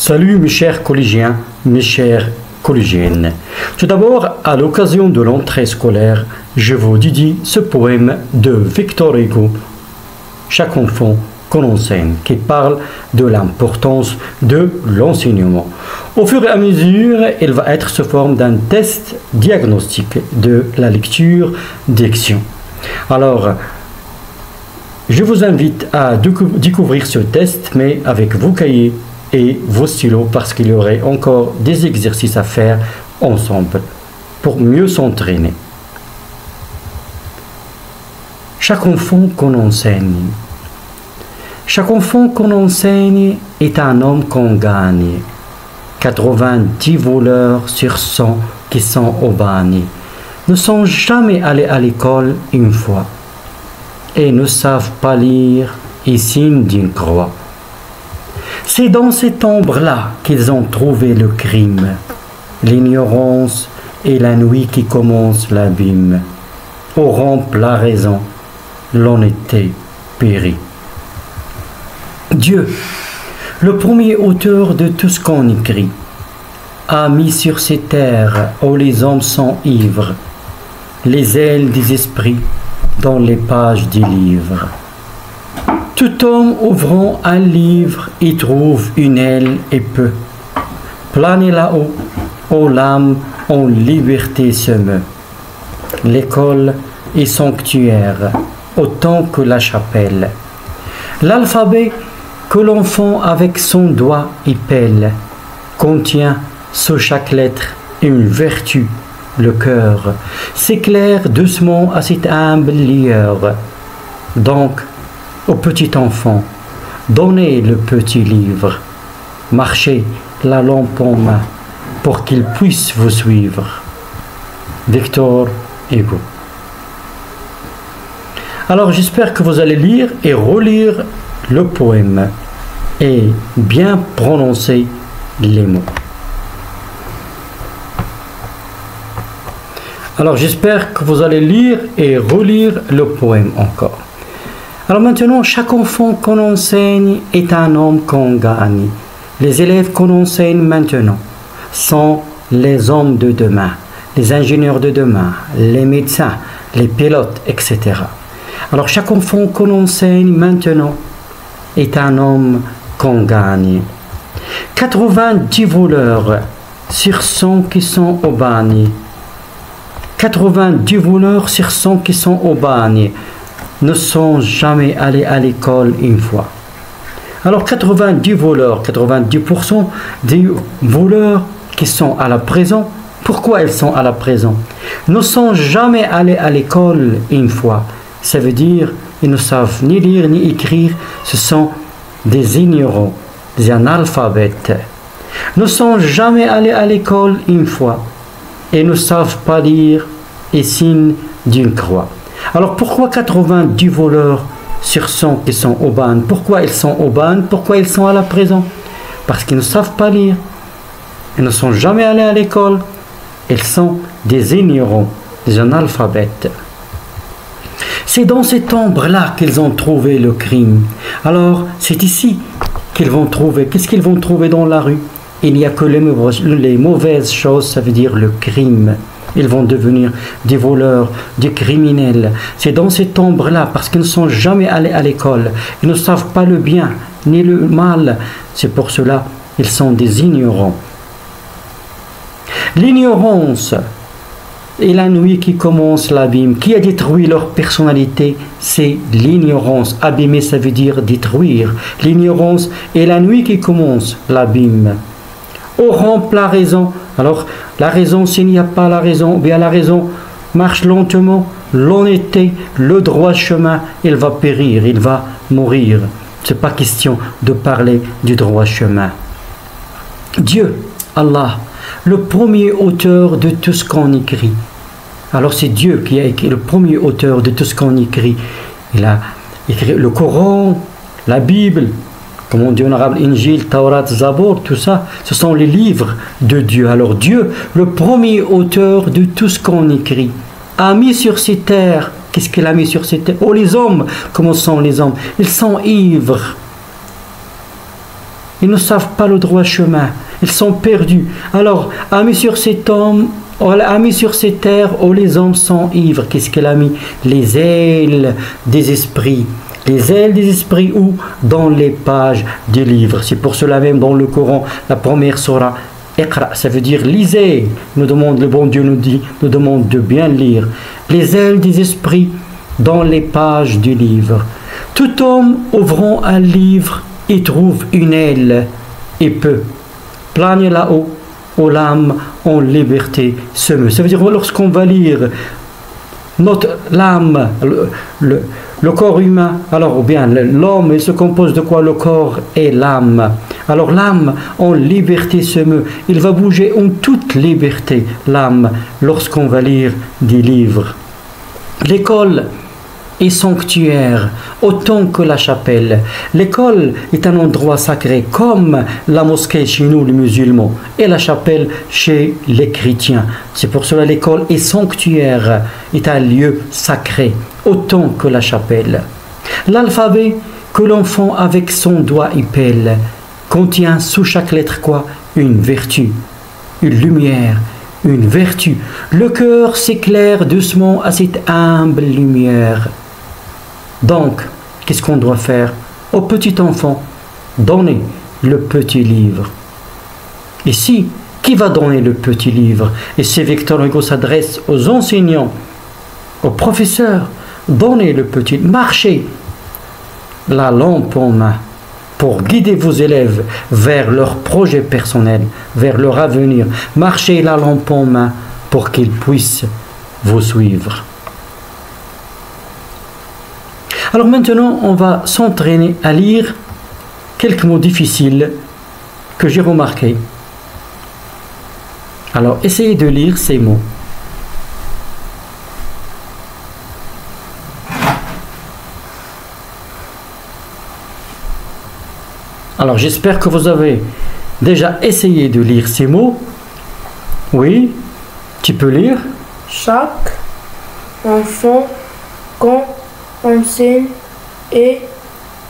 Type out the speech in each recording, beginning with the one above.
Salut mes chers collégiens, mes chères collégiennes. Tout d'abord, à l'occasion de l'entrée scolaire, je vous dédie ce poème de Victor Hugo, Chaque enfant qu'on enseigne, qui parle de l'importance de l'enseignement. Au fur et à mesure, il va être sous forme d'un test diagnostique de la lecture diction. Alors, je vous invite à découvrir ce test, mais avec vos cahiers et vos stylos, parce qu'il y aurait encore des exercices à faire ensemble pour mieux s'entraîner. Chaque enfant qu'on enseigne. Chaque enfant qu'on enseigne est un homme qu'on gagne. 90 voleurs sur 100 qui sont au bagne ne sont jamais allés à l'école une fois et ne savent pas lire et signe d'une croix. C'est dans cette ombre-là qu'ils ont trouvé le crime, l'ignorance et la nuit qui commence l'abîme. Au rompe la raison, l'honnêteté périt. Dieu, le premier auteur de tout ce qu'on écrit, a mis sur ces terres où les hommes sont ivres, les ailes des esprits dans les pages des livres. Tout homme ouvrant un livre y trouve une aile et peut planer là-haut, où l'âme en liberté se meut. L'école est sanctuaire, autant que la chapelle. L'alphabet que l'enfant avec son doigt épelle contient sous chaque lettre une vertu. Le cœur s'éclaire doucement à cette humble lueur. Donc, au petit enfant, donnez le petit livre, marchez la lampe en main pour qu'il puisse vous suivre. Victor Hugo. Alors j'espère que vous allez lire et relire le poème et bien prononcer les mots. Alors j'espère que vous allez lire et relire le poème encore. Alors maintenant, chaque enfant qu'on enseigne est un homme qu'on gagne. Les élèves qu'on enseigne maintenant sont les hommes de demain, les ingénieurs de demain, les médecins, les pilotes, etc. Alors chaque enfant qu'on enseigne maintenant est un homme qu'on gagne. 90 voleurs sur 100 qui sont au bagne. 90 voleurs sur 100 qui sont au bagne ne sont jamais allés à l'école une fois. Alors 90 voleurs, 90% des voleurs qui sont à la prison, pourquoi ils sont à la prison? Ne sont jamais allés à l'école une fois. Ça veut dire qu'ils ne savent ni lire ni écrire, ce sont des ignorants, des analphabètes. Ne sont jamais allés à l'école une fois et ne savent pas lire et signe d'une croix. Alors pourquoi 90 voleurs sur 100 qui sont au bagne? Pourquoi ils sont au bagne? Pourquoi ils sont à la prison? Parce qu'ils ne savent pas lire. Ils ne sont jamais allés à l'école. Ils sont des ignorants, des analphabètes. C'est dans cette ombre-là qu'ils ont trouvé le crime. Alors c'est ici qu'ils vont trouver. Qu'est-ce qu'ils vont trouver dans la rue? Il n'y a que les mauvaises choses, ça veut dire le crime. Ils vont devenir des voleurs, des criminels. C'est dans cette ombre-là, parce qu'ils ne sont jamais allés à l'école. Ils ne savent pas le bien ni le mal. C'est pour cela qu'ils sont des ignorants. L'ignorance et la nuit qui commence l'abîme. Qui a détruit leur personnalité? C'est l'ignorance. Abîmer, ça veut dire détruire. L'ignorance et la nuit qui commence l'abîme. Au rompe la raison. Alors, la raison, s'il n'y a pas la raison, bien la raison marche lentement. L'honnêteté, le droit chemin, il va périr, il va mourir. Ce n'est pas question de parler du droit chemin. Dieu, Allah, le premier auteur de tout ce qu'on écrit. Alors c'est Dieu qui a écrit, le premier auteur de tout ce qu'on écrit. Il a écrit le Coran, la Bible, comme on dit en arabe, Injil, Taurat, Zabor, tout ça, ce sont les livres de Dieu. Alors Dieu, le premier auteur de tout ce qu'on écrit, a mis sur ces terres, qu'est-ce qu'il a mis sur ces terres? Oh les hommes, comment sont les hommes? Ils sont ivres. ils ne savent pas le droit chemin, ils sont perdus. Alors, a mis sur cet homme, a mis sur ces terres où les hommes sont ivres. Qu'est-ce qu'elle a mis? Les ailes des esprits. Les ailes des esprits où? Dans les pages des livres. C'est pour cela même dans le Coran, la première surah, Iqra, ça veut dire lisez. Nous demande, le bon Dieu nous demande de bien lire. Les ailes des esprits dans les pages du livre. Tout homme ouvrant un livre y trouve une aile et peut planer là-haut où l'âme en liberté se meut. Ça veut dire lorsqu'on va lire l'âme, le corps humain, alors ou bien l'homme, il se compose de quoi? Le corps et l'âme. Alors l'âme en liberté se meut. Il va bouger en toute liberté, l'âme, lorsqu'on va lire des livres. L'école est sanctuaire autant que la chapelle. L'école est un endroit sacré comme la mosquée chez nous les musulmans et la chapelle chez les chrétiens. C'est pour cela l'école est sanctuaire, est un lieu sacré autant que la chapelle. L'alphabet que l'enfant avec son doigt épelle contient sous chaque lettre quoi? Une vertu, une lumière, une vertu. Le cœur s'éclaire doucement à cette humble lumière. Donc, qu'est-ce qu'on doit faire? Au petit enfant, donner le petit livre. Ici, qui va donner le petit livre? Et c'est Victor Hugo s'adresse aux enseignants, aux professeurs. Donnez le petit, marchez la lampe en main pour guider vos élèves vers leur projet personnel, vers leur avenir. Marchez la lampe en main pour qu'ils puissent vous suivre. Alors maintenant, on va s'entraîner à lire quelques mots difficiles que j'ai remarqués. Alors, essayez de lire ces mots. Alors, j'espère que vous avez déjà essayé de lire ces mots. Oui, tu peux lire. Chaque enfant qu'on enseigne et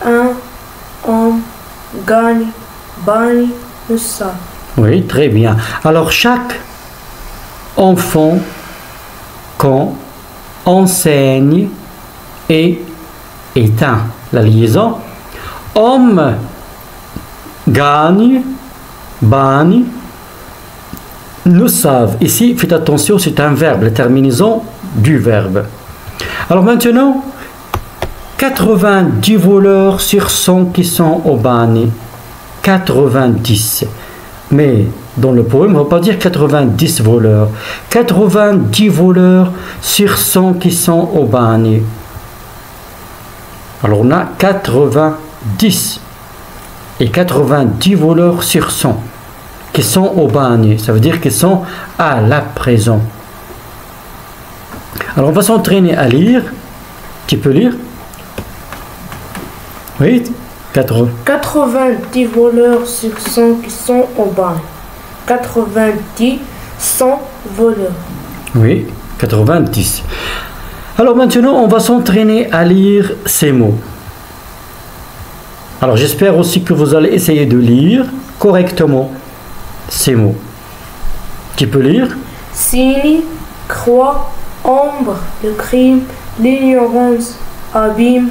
un homme gagne, bani le ça. Oui, très bien. Alors, chaque enfant qu'on enseigne et éteint la liaison. Homme gagne, bani, nous savent. Ici, faites attention, c'est un verbe, la terminaison du verbe. Alors maintenant, 90 voleurs sur 100 qui sont au bani. 90. Mais dans le poème, on ne va pas dire 90 voleurs. 90 voleurs sur 100 qui sont au bani. Alors on a 90. Et 90 voleurs sur 100 qui sont au bani. Ça veut dire qu'ils sont à la prison. Alors on va s'entraîner à lire. Tu peux lire? Oui, 90 voleurs sur 100 qui sont au bani. 90, 100 voleurs. Oui, 90. Alors maintenant, on va s'entraîner à lire ces mots. Alors j'espère aussi que vous allez essayer de lire correctement ces mots. Tu peux lire? Signe, croix, ombre, le crime, l'ignorance, abîme,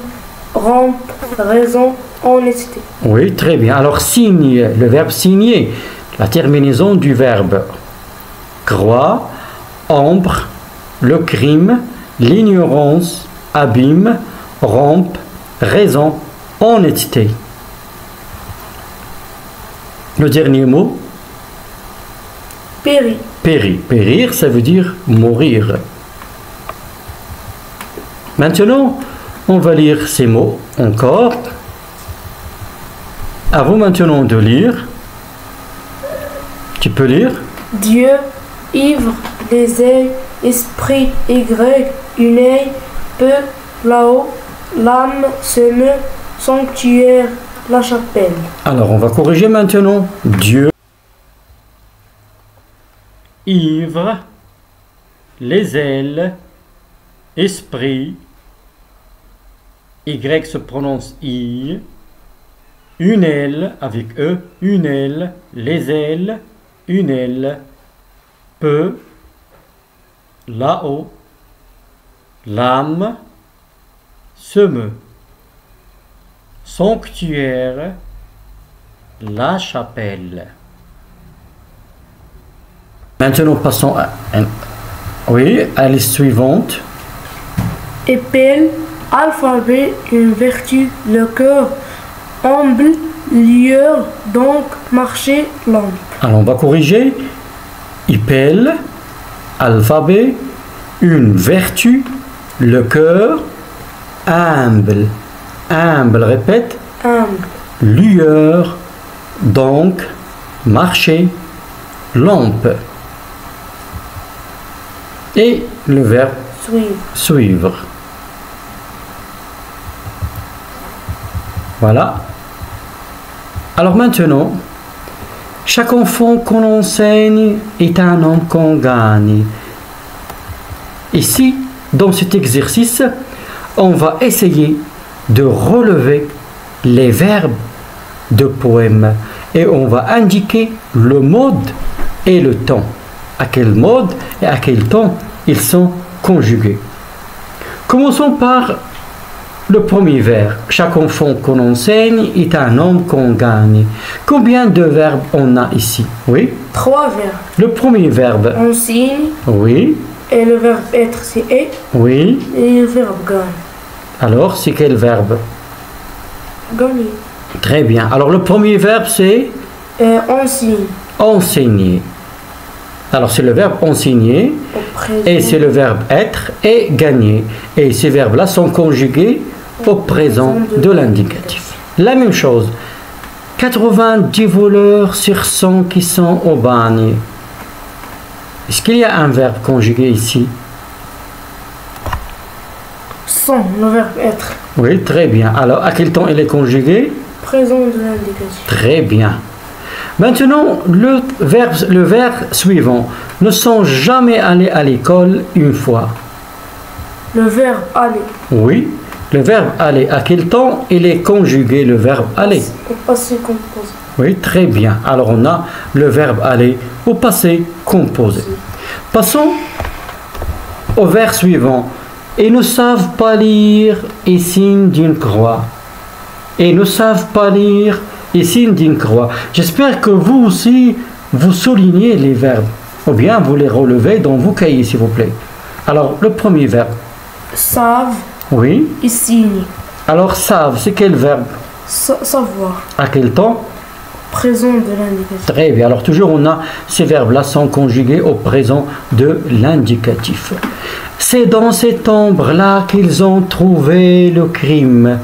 rampe, raison, honnêteté. Oui, très bien. Alors signe, le verbe signer, la terminaison du verbe. Croix, ombre, le crime, l'ignorance, abîme, rampe, raison, honnêteté. Le dernier mot? Périr. Périr. Périr, ça veut dire mourir. Maintenant, on va lire ces mots encore. À vous maintenant de lire. Tu peux lire? Dieu, ivre, les ailes, esprit, Y, une œil, peu, là-haut, l'âme se meut, sanctuaire, la chapelle. Alors, on va corriger maintenant. Dieu, ivre, les ailes, esprit, Y se prononce I, une aile avec E, une aile, les ailes, une aile, peut, là-haut, l'âme, se meut, sanctuaire, la chapelle. Maintenant passons à la liste suivante. Épelle, alphabet, une vertu, le cœur, humble, lueur, donc marcher, lampe. Alors on va corriger. Épelle, alphabet, une vertu, le cœur, humble. Humble, répète. Humble. Lueur, donc marcher, lampe. Et le verbe suivre. Voilà. Alors maintenant, chaque enfant qu'on enseigne est un homme qu'on gagne. Ici, dans cet exercice, on va essayer de relever les verbes de poème et on va indiquer le mode et le temps. À quel mode et à quel temps ils sont conjugués. Commençons par le premier verbe. Chaque enfant qu'on enseigne est un homme qu'on gagne. Combien de verbes on a ici? Oui. 3 verbes. Le premier verbe. Enseigne. Oui. Et le verbe être, c'est est. Oui. Et le verbe gagne. Alors, c'est quel verbe? Gagner. Très bien. Alors, le premier verbe, c'est enseigner. Enseigner. Alors, c'est le verbe enseigner. Et c'est le verbe être et gagner. Et ces verbes-là sont conjugués au présent de l'indicatif. La même chose. 90 voleurs sur 100 qui sont au bagne. Est-ce qu'il y a un verbe conjugué ici? 100, le verbe être. Oui, très bien. Alors, à quel temps il est conjugué? Présent de l'indicatif. Très bien. Maintenant, le verbe suivant. Ne sont jamais allés à l'école une fois. Le verbe aller. Oui. Le verbe aller. À quel temps il est conjugué, le verbe aller? Au passé composé. Oui, très bien. Alors, on a le verbe aller au passé composé. Passons au verbe suivant. Ils ne savent pas lire et signe d'une croix. Ils ne savent pas lire et signe d'une croix. J'espère que vous aussi, vous soulignez les verbes. Ou bien vous les relevez dans vos cahiers, s'il vous plaît. Alors, le premier verbe. Savent. Oui. Et signe. Alors, savent, c'est quel verbe? Savoir. À quel temps? Présent de l'indicatif. Très bien. Alors, toujours, on a ces verbes-là sont conjugués au présent de l'indicatif. C'est dans cette ombre-là qu'ils ont trouvé le crime.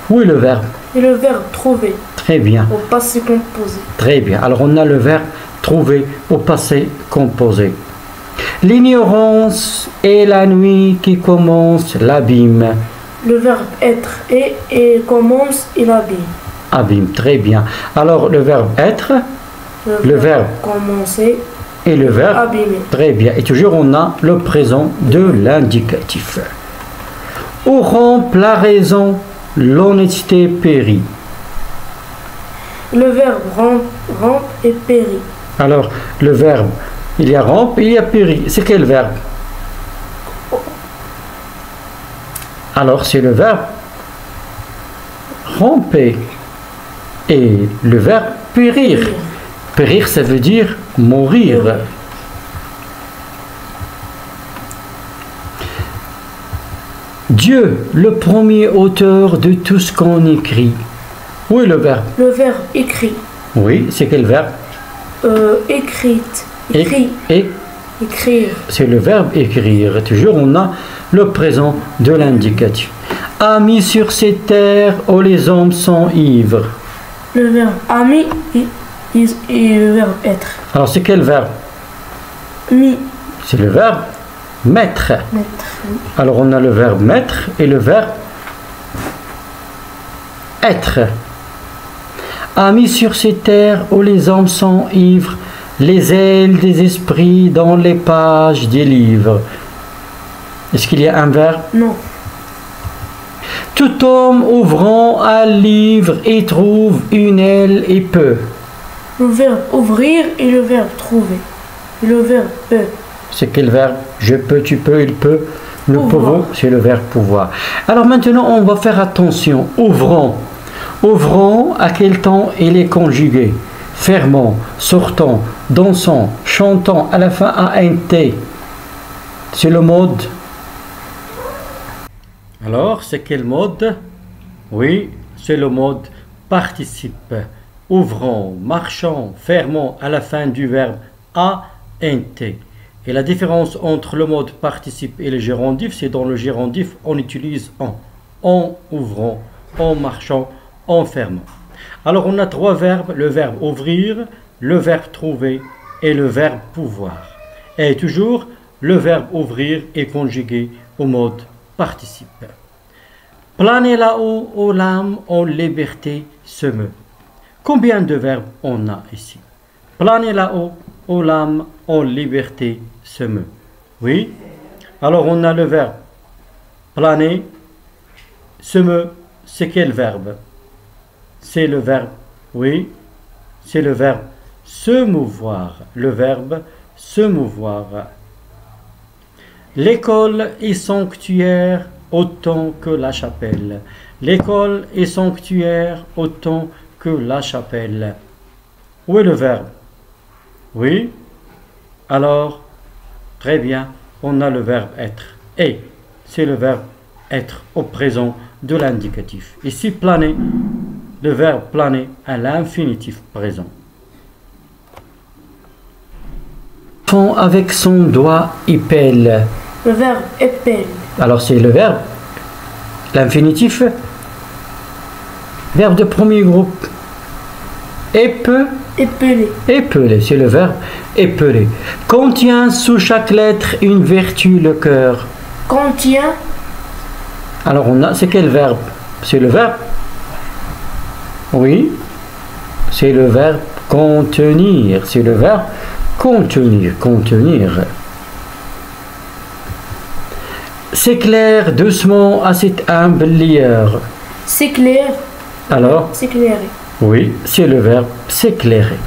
Où est le verbe? Et le verbe trouver. Très bien. Au passé composé. Très bien. Alors, on a le verbe trouver au passé composé. L'ignorance et la nuit qui commence l'abîme. Le verbe être et commence et l'abîme. Abîme, très bien. Alors, le verbe être, le verbe commencer et le verbe abîmer. Très bien. Et toujours, on a le présent de l'indicatif. Où rompt la raison, l'honnêteté périt. Le verbe rampe et périt. Alors, le verbe, il y a rampe et il y a périt. C'est quel verbe? Alors, c'est le verbe ramper. Et le verbe périr. Périr, ça veut dire mourir. Dieu, le premier auteur de tout ce qu'on écrit. Où est le verbe? Le verbe écrit. Oui, c'est quel verbe? Écrite. Écrit. Écrire. C'est le verbe écrire. Toujours, on a le présent de l'indicatif. Amis sur cette terre où les hommes sont ivres. Le verbe ami et le verbe être. Alors, c'est quel verbe? Mis. C'est le verbe mettre. Alors, on a le verbe mettre et le verbe être. Amis sur ces terres où les hommes sont ivres, les ailes des esprits dans les pages des livres. Est-ce qu'il y a un verbe? Non. Tout homme ouvrant un livre y trouve une aile et peut. Le verbe ouvrir et le verbe trouver. Et le verbe peut. C'est quel verbe? Je peux, tu peux, il peut. Nous Pouvoir. pouvons, c'est le verbe pouvoir. Alors maintenant, on va faire attention. Ouvrant. Ouvrant, à quel temps il est conjugué? Fermant, sortant, dansant, chantant, à la fin à un T. C'est le mode. Alors, c'est quel mode? Oui, c'est le mode participe. Ouvrant, marchant, fermant, à la fin du verbe à un T. Et la différence entre le mode participe et le gérondif, c'est dans le gérondif, on utilise en ouvrant, en marchant, en fermant. Alors on a trois verbes, le verbe ouvrir, le verbe trouver et le verbe pouvoir. Et toujours, le verbe ouvrir est conjugué au mode participe. Planer là-haut, aux l'âme, en liberté, se meut. Combien de verbes on a ici? Planer là-haut, aux l'âme, en liberté, se meut. Oui. Alors on a le verbe planer. Se meut, c'est quel verbe? C'est le verbe, oui, c'est le verbe se mouvoir. Le verbe se mouvoir. L'école est sanctuaire autant que la chapelle. L'école est sanctuaire autant que la chapelle. Où est le verbe? Oui. Alors, très bien, on a le verbe être. Et c'est le verbe être au présent de l'indicatif. Ici, planer, le verbe planer à l'infinitif présent. Avec son doigt épelle. Le verbe épelle. Alors c'est le verbe, l'infinitif, verbe de premier groupe. Épeler. Épeler, c'est le verbe épeler. Contient sous chaque lettre une vertu le cœur. Contient. Alors on a, c'est quel verbe? C'est le verbe. Oui, c'est le verbe contenir. C'est le verbe contenir, contenir. S'éclaire doucement à cette humble lueur. S'éclaire. Alors, S'éclairer. oui, c'est le verbe s'éclairer.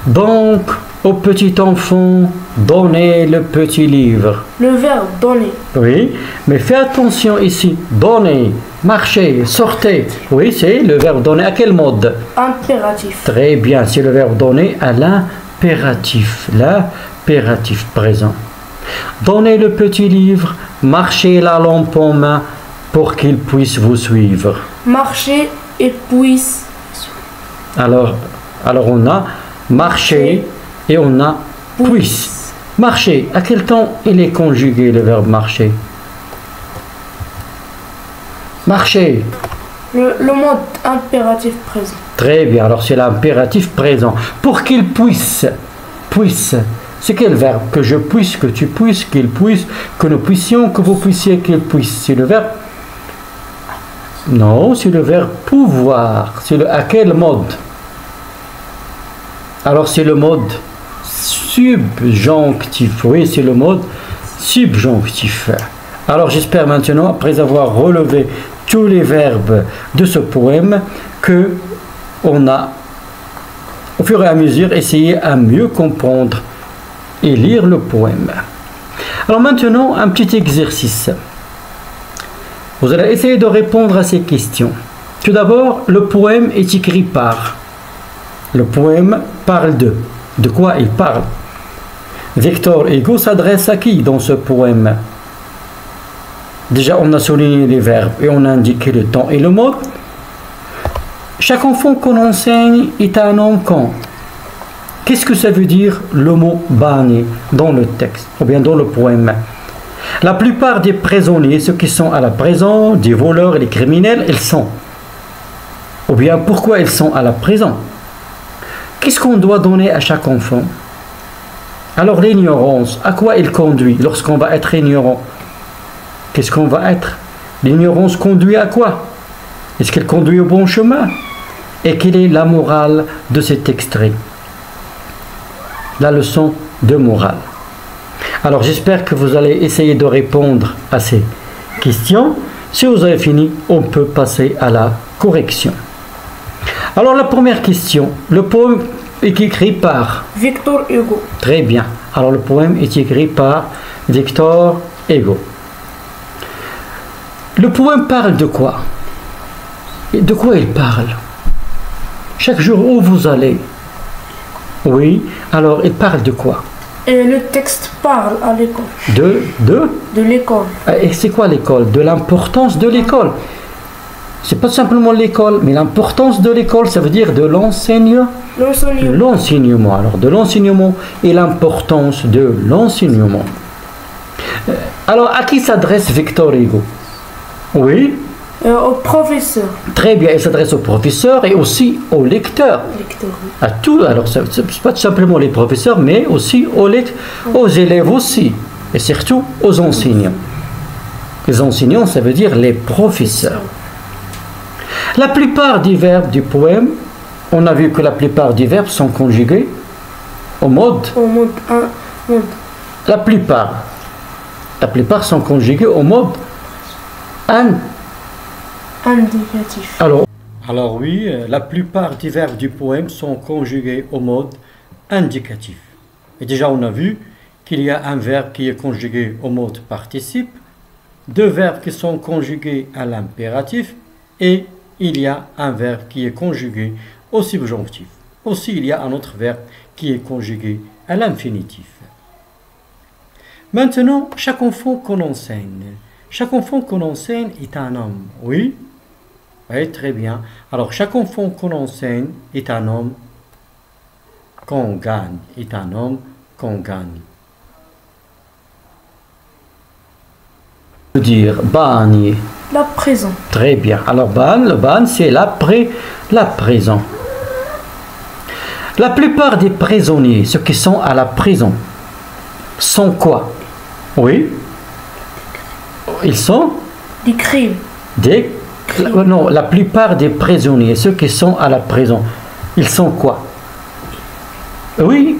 Donc, au petit enfant, donnez le petit livre. Le verbe donner. Oui, mais fais attention ici. Donner, marcher, sortez. Oui, c'est le verbe donner à quel mode? Impératif. Très bien, c'est le verbe donner à l'impératif. L'impératif présent. Donnez le petit livre, marchez la lampe en main pour qu'il puisse vous suivre. Marcher et puisse. Alors on a marcher et on a puisse. Marcher, à quel temps il est conjugué le verbe marcher? Marcher. Le mode impératif présent. Très bien, alors c'est l'impératif présent. Pour qu'il puisse. Puisse. C'est quel verbe? Que je puisse, que tu puisses, qu'il puisse, que nous puissions, que vous puissiez, qu'il puisse. C'est le verbe? Non, c'est le verbe pouvoir. C'est à quel mode? Alors c'est le mode subjonctif. Oui, c'est le mode subjonctif. Alors j'espère maintenant, après avoir relevé tous les verbes de ce poème, que on a, au fur et à mesure, essayé à mieux comprendre et lire le poème. Alors maintenant, un petit exercice. Vous allez essayer de répondre à ces questions. Tout d'abord, le poème est écrit par. Le poème parle de. De quoi il parle? Victor Hugo s'adresse à qui dans ce poème? Déjà, on a souligné les verbes et on a indiqué le temps et le mode. Chaque enfant qu'on enseigne est un enfant. Qu'est-ce que ça veut dire le mot bani dans le texte ou bien dans le poème? La plupart des prisonniers, ceux qui sont à la prison, des voleurs et des criminels, ils sont. Ou bien pourquoi ils sont à la prison? Qu'est-ce qu'on doit donner à chaque enfant? Alors l'ignorance, à quoi elle conduit lorsqu'on va être ignorant? Qu'est-ce qu'on va être? L'ignorance conduit à quoi? Est-ce qu'elle conduit au bon chemin? Et quelle est la morale de cet extrait? La leçon de morale. Alors j'espère que vous allez essayer de répondre à ces questions Si vous avez fini, on peut passer à la correction. Alors la première question, le poème est écrit par Victor Hugo. Très bien. Alors le poème est écrit par Victor Hugo. Le poème parle de quoi? Et de quoi il parle? Chaque jour où vous allez. Oui, alors il parle de quoi? Et le texte parle à l'école. De l'école. Et c'est quoi l'école? De l'importance de l'école. C'est pas simplement l'école, mais l'importance de l'école, ça veut dire de l'enseignement. L'enseignement, alors de l'enseignement et l'importance de l'enseignement. Alors, à qui s'adresse Victor Hugo? Oui. Au professeur. Très bien, il s'adresse aux professeurs et aussi aux lecteurs. À tous, alors ce n'est pas simplement les professeurs, mais aussi aux élèves aussi, et surtout aux enseignants. Les enseignants, ça veut dire les professeurs. La plupart des verbes du poème, on a vu que la plupart des verbes sont conjugués au mode. La plupart sont conjugués au mode indicatif. Alors oui, la plupart des verbes du poème sont conjugués au mode indicatif. Et déjà on a vu qu'il y a un verbe qui est conjugué au mode participe, deux verbes qui sont conjugués à l'impératif et il y a un verbe qui est conjugué au subjonctif. Aussi il y a un autre verbe qui est conjugué à l'infinitif. Maintenant, chaque enfant qu'on enseigne est un homme, oui? Oui, très bien. Alors, chaque enfant qu'on enseigne est un homme qu'on gagne. Je veux dire, bani. La prison. Très bien. Alors, le ban, c'est la prison. La plupart des prisonniers, ceux qui sont à la prison, sont quoi? Oui? Ils sont? Des crimes. Non, la plupart des prisonniers, ceux qui sont à la prison, ils sont quoi? Oui?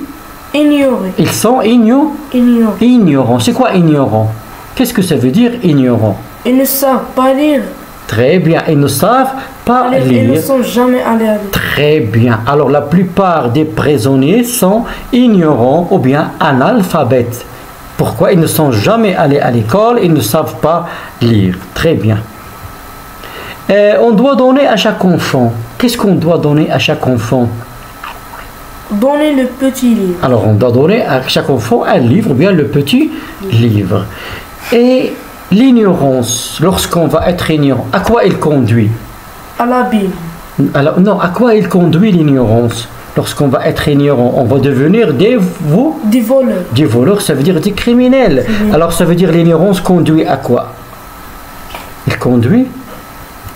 Ignorés. Ils sont ignorants. C'est quoi ignorant? Qu'est-ce que ça veut dire ignorant? Ils ne savent pas lire. Très bien, ils ne savent pas lire. Ils ne sont jamais allés à l'école. Très bien. Alors la plupart des prisonniers sont ignorants ou bien analphabètes. Pourquoi? Ils ne sont jamais allés à l'école, ils ne savent pas lire. Très bien. On doit donner à chaque enfant. Qu'est-ce qu'on doit donner à chaque enfant? Donner le petit livre. Alors on doit donner à chaque enfant un livre ou bien le petit livre. Et l'ignorance, lorsqu'on va être ignorant, à quoi il conduit? À l'abîme. Alors, non, à quoi il conduit l'ignorance? Lorsqu'on va être ignorant, on va devenir des voleurs. Des voleurs, ça veut dire des criminels. Alors ça veut dire l'ignorance conduit à quoi? Il conduit?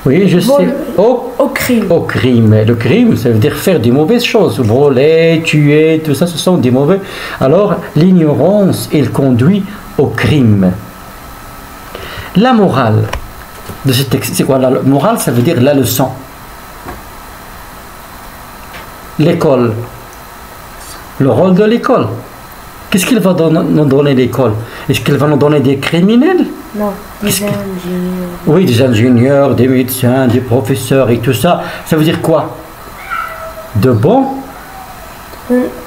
Oui, je sais. Au crime. Au crime. Le crime, ça veut dire faire des mauvaises choses. Voler, tuer, tout ça, ce sont des mauvais. Alors, l'ignorance, elle conduit au crime. La morale de ce texte, c'est quoi? La morale, ça veut dire la leçon. L'école. Le rôle de l'école. Qu'est-ce qu'il va nous donner l'école? Est-ce qu'il va nous donner des criminels? Non, des ingénieurs. Oui, des ingénieurs, des médecins, des professeurs et tout ça. Ça veut dire quoi? De bons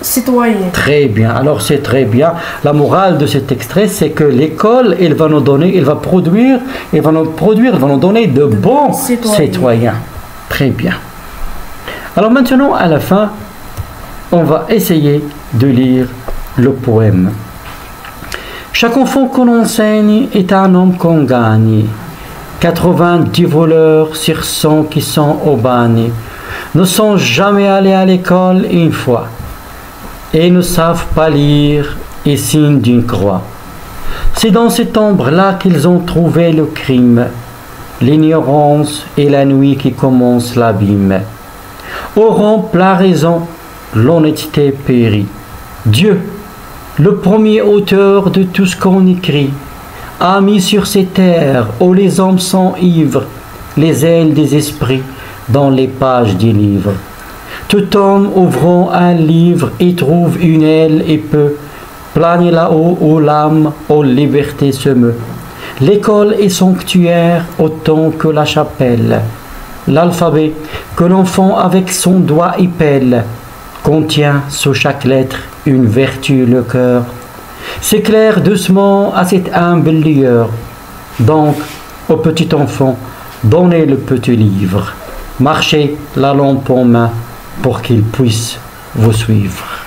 citoyens. Très bien. Alors c'est très bien. La morale de cet extrait, c'est que l'école, elle va nous donner, elle va nous donner de bons citoyens. Très bien. Alors maintenant, à la fin, on va essayer de lire le poème. Chaque enfant qu'on enseigne est un homme qu'on gagne. 90 voleurs sur 100 qui sont au bagne ne sont jamais allés à l'école une fois et ne savent pas lire et signe d'une croix. C'est dans cette ombre-là qu'ils ont trouvé le crime, l'ignorance et la nuit qui commence l'abîme. Auront plein raison, l'honnêteté périt. Dieu, le premier auteur de tout ce qu'on écrit, a mis sur ces terres où les hommes sont ivres, les ailes des esprits dans les pages des livres. Tout homme ouvrant un livre y trouve une aile et peut planer là-haut où l'âme, aux libertés se meut. L'école est sanctuaire autant que la chapelle. L'alphabet que l'enfant avec son doigt épelle contient sous chaque lettre une vertu le cœur. S'éclaire doucement à cette humble lueur. Donc, au petit enfant, donnez le petit livre. Marchez la lampe en main pour qu'il puisse vous suivre.